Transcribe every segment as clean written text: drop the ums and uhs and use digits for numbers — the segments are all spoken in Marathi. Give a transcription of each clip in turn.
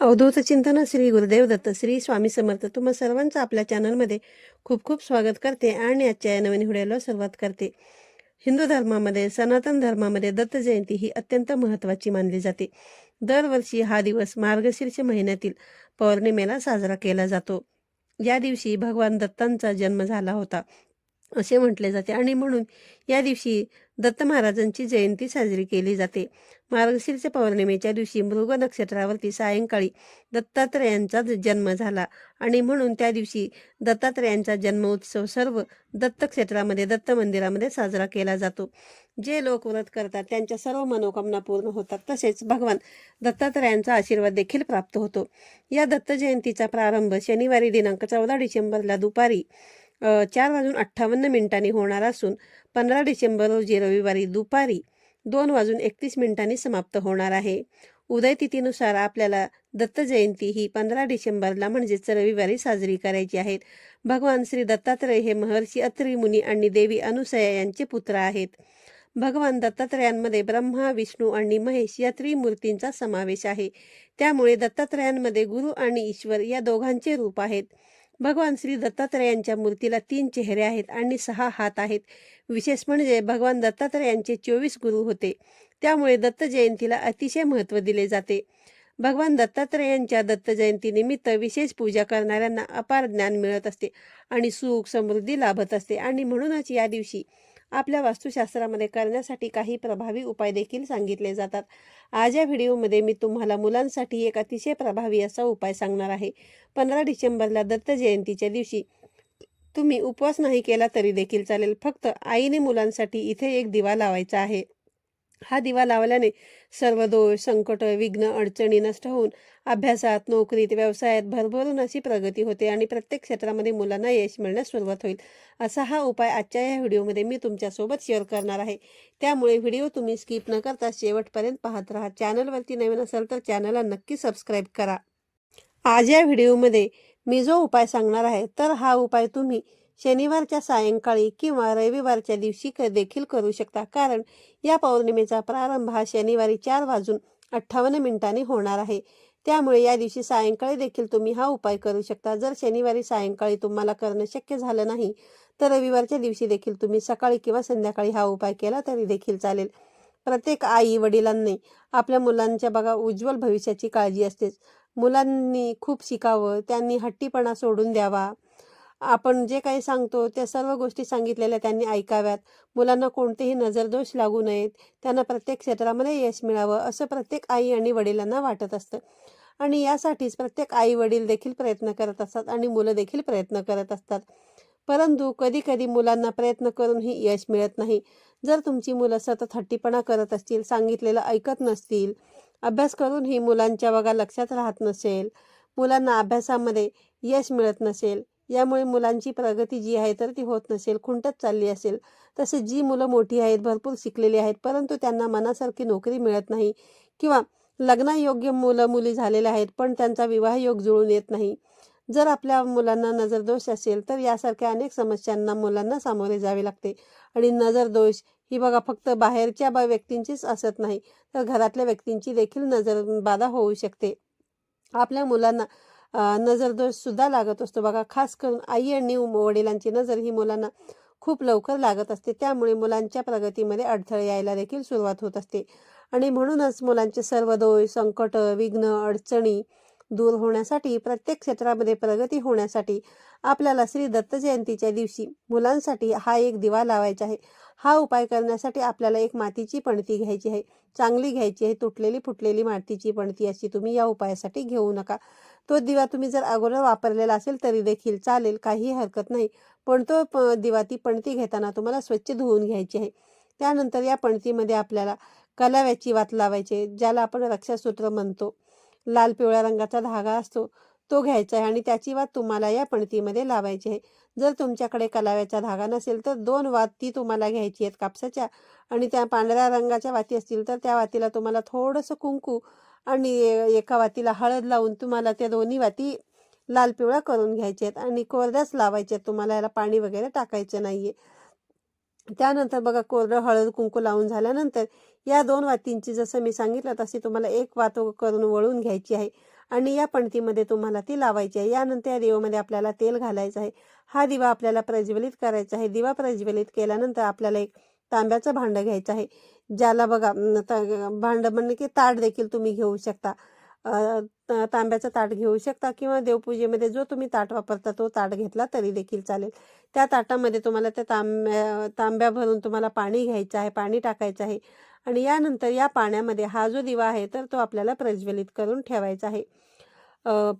अवधूत चिंतन श्री गुरुदेव दत्त श्री स्वामी समर्थ तुम्हा सर्वांचं आपल्या चॅनलमध्ये खूप खूप स्वागत करते आणि आजच्या या नवीन व्हिडिओला सुरुवात करते. हिंदू धर्मामध्ये सनातन धर्मामध्ये दत्त जयंती ही अत्यंत महत्त्वाची मानली जाते. दरवर्षी हा दिवस मार्गशीर्ष महिन्यातील पौर्णिमेला साजरा केला जातो. या दिवशी भगवान दत्तांचा जन्म झाला होता असे म्हटले जाते आणि म्हणून या दिवशी दत्त महाराजांची जयंती साजरी केली जाते. मार्गशीर्ष पौर्णिमेच्या दिवशी मृग नक्षत्रावरती सायंकाळी दत्तात्रेयांचा जन्म झाला आणि म्हणून त्या दिवशी दत्तात्रेयांचा जन्मोत्सव सर्व दत्त क्षेत्रामध्ये दत्त मंदिरामध्ये साजरा केला जातो. जे लोक व्रत करतात त्यांच्या सर्व मनोकामना पूर्ण होतात, तसेच भगवान दत्तात्रेयांचा आशीर्वाद देखील प्राप्त होतो. या दत्त जयंतीचा प्रारंभ शनिवारी दिनांक 14 डिसेंबरला दुपारी 4:58 होणार असून 15 डिसेंबर रोजी रविवारी दुपारी 2:31 समाप्त होणार आहे. उदय तिथीनुसार आपल्याला दत्त जयंती ही 15 डिसेंबरला म्हणजेच रविवारी साजरी करायची आहे. भगवान श्री दत्तात्रेय हे महर्षी अत्री मुनी आणि देवी अनुसया यांचे पुत्र आहेत. भगवान दत्तात्रेयांमध्ये ब्रह्मा, विष्णू आणि महेश या त्रिमूर्तींचा समावेश आहे. त्यामुळे दत्तात्रेयांमध्ये गुरु आणि ईश्वर या दोघांचे रूप आहेत. भगवान श्री दत्तात्रेयांच्या मूर्तीला 3 चेहरे आहेत आणि 6 हात आहेत. विशेष म्हणजे भगवान दत्तात्रेयांचे 24 गुरु होते. त्यामुळे दत्त जयंतीला अतिशय महत्त्व दिले जाते. भगवान दत्तात्रेयांच्या दत्त जयंतीनिमित्त विशेष पूजा करणाऱ्यांना अपार ज्ञान मिळत असते आणि सुख समृद्धी लाभत असते आणि म्हणूनच या दिवशी आपल्या वास्तुशास्त्रामध्ये करण्यासाठी काही प्रभावी उपाय देखील सांगितले जातात. आज या व्हिडिओमध्ये मी तुम्हाला मुलांसाठी एक अतिशय प्रभावी असा उपाय सांगणार आहे. 15 डिसेंबरला दत्त जयंतीच्या दिवशी तुम्ही उपवास नाही केला तरी देखील चालेल. फक्त आईने मुलांसाठी इथे एक दिवा लावायचा आहे. हा दिवा लावल्याने सर्व दोष, संकट, विघ्न, अडचणी नष्ट होऊन अभ्यासात, नोकरीत, व्यवसायात भरभरून अशी प्रगती होते आणि प्रत्येक क्षेत्रामध्ये मुलांना यश मिळण्यास सुरुवात होईल. असा हा उपाय आजच्या या व्हिडिओमध्ये मी तुमच्यासोबत शेअर करणार आहे. त्यामुळे व्हिडिओ तुम्ही स्किप न करता शेवटपर्यंत पाहत राहा. चॅनलवरती नवीन असेल तर चॅनलला नक्की सबस्क्राईब करा. आज या व्हिडिओमध्ये मी जो उपाय सांगणार आहे तर हा उपाय तुम्ही शनिवारच्या सायंकाळी किंवा रविवारच्या दिवशी देखील करू शकता, कारण या पौर्णिमेचा प्रारंभ हा शनिवारी 4:58 होणार आहे. त्यामुळे या दिवशी सायंकाळी देखील तुम्ही हा उपाय करू शकता. जर शनिवारी सायंकाळी तुम्हाला करणं शक्य झालं नाही तर रविवारच्या दिवशी देखील तुम्ही सकाळी किंवा संध्याकाळी हा उपाय केला तरी देखील चालेल. प्रत्येक आई वडिलांनी आपल्या मुलांच्या बघा उज्ज्वल भविष्याची काळजी असतेच. मुलांनी खूप शिकावं, त्यांनी हट्टीपणा सोडून द्यावा. आपण जे काही सांगतो त्या सर्व गोष्टी सांगितलेल्या त्यांनी ऐकाव्यात. मुलांना कोणतेही नजरदोष लागू नयेत, त्यांना प्रत्येक क्षेत्रामध्ये यश मिळावं असं प्रत्येक आई आणि वडिलांना वाटत असतं. आणि यासाठीच प्रत्येक आई वडील देखील प्रयत्न करत असतात आणि मुलं देखील प्रयत्न करत असतात. परंतु कधी कधी मुलांना प्रयत्न करूनही यश मिळत नाही. जर तुमची मुलं सतत हट्टीपणा करत असतील, सांगितलेलं ऐकत नसतील, अभ्यास करूनही मुलांच्या बघा लक्षात राहत नसेल, मुलांना अभ्यासामध्ये यश मिळत नसेल, यामुळे मुलांची प्रगती जी आहे तर ती होत नसेल, खुंटत चालली असेल, तसेच जी मुलं मोठी आहेत, भरपूर शिकलेली आहेत, परंतु त्यांना मनासारखी नोकरी मिळत नाही किंवा लग्नायोग्य मुलं मुली झालेल्या आहेत पण त्यांचा विवाहयोग जुळून येत नाही. जर आपल्या मुलांना नजरदोष असेल तर यासारख्या अनेक समस्यांना मुलांना सामोरे जावे लागते. आणि नजरदोष ही बघा फक्त बाहेरच्या व्यक्तींचीच असत नाही तर घरातल्या व्यक्तींची देखील नजरबाधा होऊ शकते. आपल्या मुलांना नजरदोष सुद्धा लागत असतो बघा. खास करून आई आणि वडिलांची नजर ही मुलांना खूप लवकर लागत असते. त्यामुळे मुलांच्या प्रगतीमध्ये अडथळे यायला देखील सुरुवात होत असते. आणि म्हणूनच मुलांचे सर्व दोष, संकट, विघ्न, अडचणी दूर होण्यासाठी, प्रत्येक क्षेत्रामध्ये प्रगती होण्यासाठी आपल्याला श्री दत्त जयंतीच्या दिवशी मुलांसाठी हा एक दिवा लावायचा आहे. हा उपाय करण्यासाठी आपल्याला एक मातीची पणती घ्यायची आहे, चांगली घ्यायची आहे. तुटलेली फुटलेली मातीची पणती अशी तुम्ही या उपायासाठी घेऊ नका. तो दिवा तुम्ही जर अगोदर वापरलेला असेल तरी देखील चालेल, काही हरकत नाही. पण तो दिवा, ती पणती घेताना तुम्हाला स्वच्छ धुवून घ्यायची आहे. त्यानंतर या पणतीमध्ये आपल्याला कलाव्याची वात लावायची, ज्याला आपण रक्षासूत्र म्हणतो. लाल पिवळ्या रंगाचा धागा असतो तो घ्यायचा आहे आणि त्याची वात तुम्हाला या पणतीमध्ये लावायची आहे. जर तुमच्याकडे कलाव्याचा धागा नसेल तर 2 वात ती तुम्हाला घ्यायची आहेत कापसाच्या, आणि त्या पांढऱ्या रंगाच्या वाती असतील तर त्या वातीला तुम्हाला थोडंसं कुंकू आणि एका वातीला हळद लावून तुम्हाला त्या दोन्ही वाती लाल पिवळा करून घ्यायचे आहेत आणि कोरड्याच लावायचे आहेत. तुम्हाला याला पाणी वगैरे टाकायचं नाहीये. त्यानंतर बघा कोरडं हळद कुंकू लावून झाल्यानंतर या 2 वातींची जसं मी सांगितलं तशी तुम्हाला एक वात करून वळून घ्यायची आहे आणि या पणतीमध्ये तुम्हाला ती लावायची आहे. यानंतर या दिव्यामध्ये आपल्याला तेल घालायचं आहे. हा दिवा आपल्याला प्रज्वलित करायचा आहे. दिवा प्रज्वलित केल्यानंतर आपल्याला एक तांब्याचं भांडं घ्यायचं आहे. ज्याला बघा भांडं म्हणजे की ताट देखील तुम्ही घेऊ शकता. तांब्याचं ताट घेऊ शकता किंवा देवपूजेमध्ये जो तुम्ही ताट वापरता तो ताट घेतला तरी देखील चालेल. त्या ताटामध्ये तुम्हाला त्या तांब्या भरून तुम्हाला पाणी घ्यायचं आहे, पाणी टाकायचं आहे आणि यानंतर या पाण्यामध्ये हा जो दिवा आहे तर तो आपल्याला प्रज्वलित करून ठेवायचा आहे.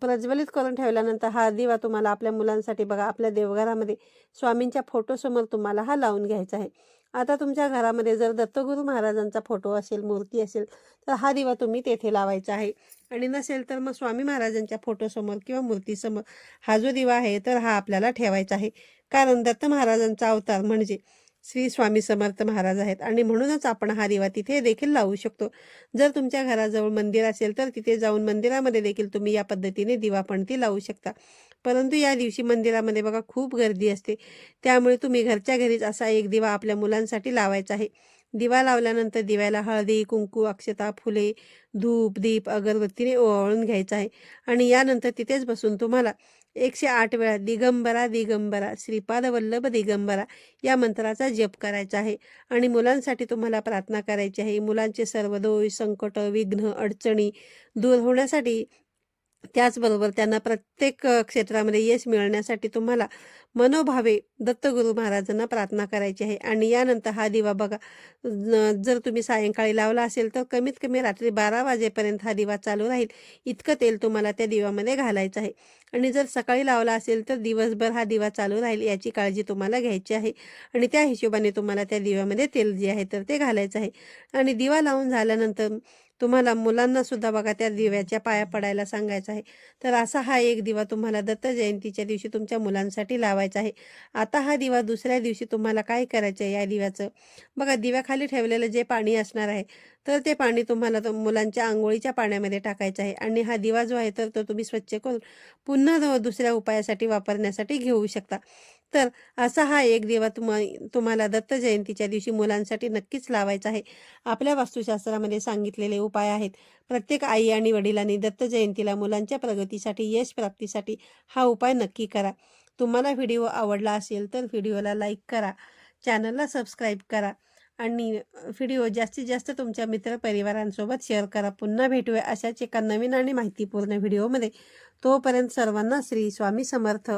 प्रज्वलित करून ठेवल्यानंतर हा दिवा तुम्हाला आपल्या मुलांसाठी बघा आपल्या देवघरामध्ये स्वामींच्या फोटोसमोर तुम्हाला हा लावून घ्यायचा आहे. आता तुमच्या घरामध्ये जर दत्तगुरू महाराजांचा फोटो असेल, मूर्ती असेल तर हा दिवा तुम्ही तेथे लावायचा आहे आणि नसेल तर मग स्वामी महाराजांच्या फोटोसमोर किंवा मूर्तीसमोर हा जो दिवा आहे तर हा आपल्याला ठेवायचा आहे. कारण दत्त महाराजांचा अवतार म्हणजे श्री स्वामी समर्थ महाराज आहेत आणि म्हणूनच आपण हा दिवा तिथे देखील लावू शकतो. जर तुमच्या घराजवळ मंदिर असेल तर तिथे जाऊन मंदिरामध्ये देखील तुम्ही या पद्धतीने दिवा पणती लावू शकता. परंतु या दिवशी मंदिरामध्ये बघा खूप गर्दी असते, त्यामुळे तुम्ही घरच्या घरीच असा एक दिवा आपल्या मुलांसाठी लावायचा आहे. दिवा लावल्यानंतर दिव्याला हळदी, कुंकू, अक्षता, फुले, धूप, दीप, अगरबत्तीने ओवाळून घ्यायचा आहे आणि यानंतर तिथेच बसून तुम्हाला 108 वेळा दिगंबरा दिगंबरा श्रीपाद वल्लभ दिगंबरा या मंत्राचा जप करायचा आहे आणि मुलांसाठी तुम्हाला प्रार्थना करायची आहे. मुलांचे सर्व दोष, संकट, विघ्न, अडचणी दूर होण्यासाठी, त्याचबरोबर त्यांना प्रत्येक क्षेत्रामध्ये यश मिळवण्यासाठी तुम्हाला मनोभावे दत्तगुरू महाराजांना प्रार्थना करायची आहे. आणि यानंतर हा दिवा बघा जर तुम्ही सायंकाळी लावला असेल तर कमीत कमी रात्री 12 वाजेपर्यंत हा दिवा चालू राहील, इतकं तेल तुम्हाला त्या दिव्यामध्ये घालायचं आहे. आणि जर सकाळी लावला असेल तर दिवसभर हा दिवा चालू राहील याची काळजी तुम्हाला घ्यायची आहे आणि त्या हिशोबाने तुम्हाला त्या दिव्यामध्ये तेल जे आहे तर ते घालायचं आहे. आणि दिवा लावून झाल्यानंतर तुम्हाला मुलांना सुद्धा बघा त्या दिव्याच्या पाया पडायला सांगायचं आहे. तर असा हा एक दिवा तुम्हाला दत्त जयंतीच्या दिवशी तुमच्या मुलांसाठी लावायचा आहे. आता हा दिवा दुसऱ्या दिवशी तुम्हाला काय करायचं आहे या दिव्याचं बघा, दिव्याखाली ठेवलेलं जे पाणी असणार आहे तर ते पाणी तुम्हाला मुलांच्या आंघोळीच्या पाण्यामध्ये टाकायचं आहे आणि हा दिवा जो आहे तर तो तुम्ही स्वच्छ करून पुन्हा दुसऱ्या उपायासाठी वापरण्यासाठी घेऊ शकता. तर असा हा एक दिवा तुम्हाला दत्त जयंतीच्या दिवशी मुलांसाठी नक्कीच लावायचा आहे. आपल्या वास्तुशास्त्रामध्ये सांगितलेले उपाय आहेत. प्रत्येक आई आणि वडिलांनी दत्त जयंतीला मुलांच्या प्रगतीसाठी, यश प्राप्तीसाठी हा उपाय नक्की करा. तुम्हाला व्हिडिओ आवडला असेल तर व्हिडिओला लाईक करा, चॅनलला सबस्क्राईब करा आणि व्हिडिओ जास्तीत जास्त तुमच्या मित्रपरिवारांसोबत शेअर करा. पुन्हा भेटूया अशाच एका नवीन आणि माहितीपूर्ण व्हिडिओमध्ये. तोपर्यंत सर्वांना श्री स्वामी समर्थ.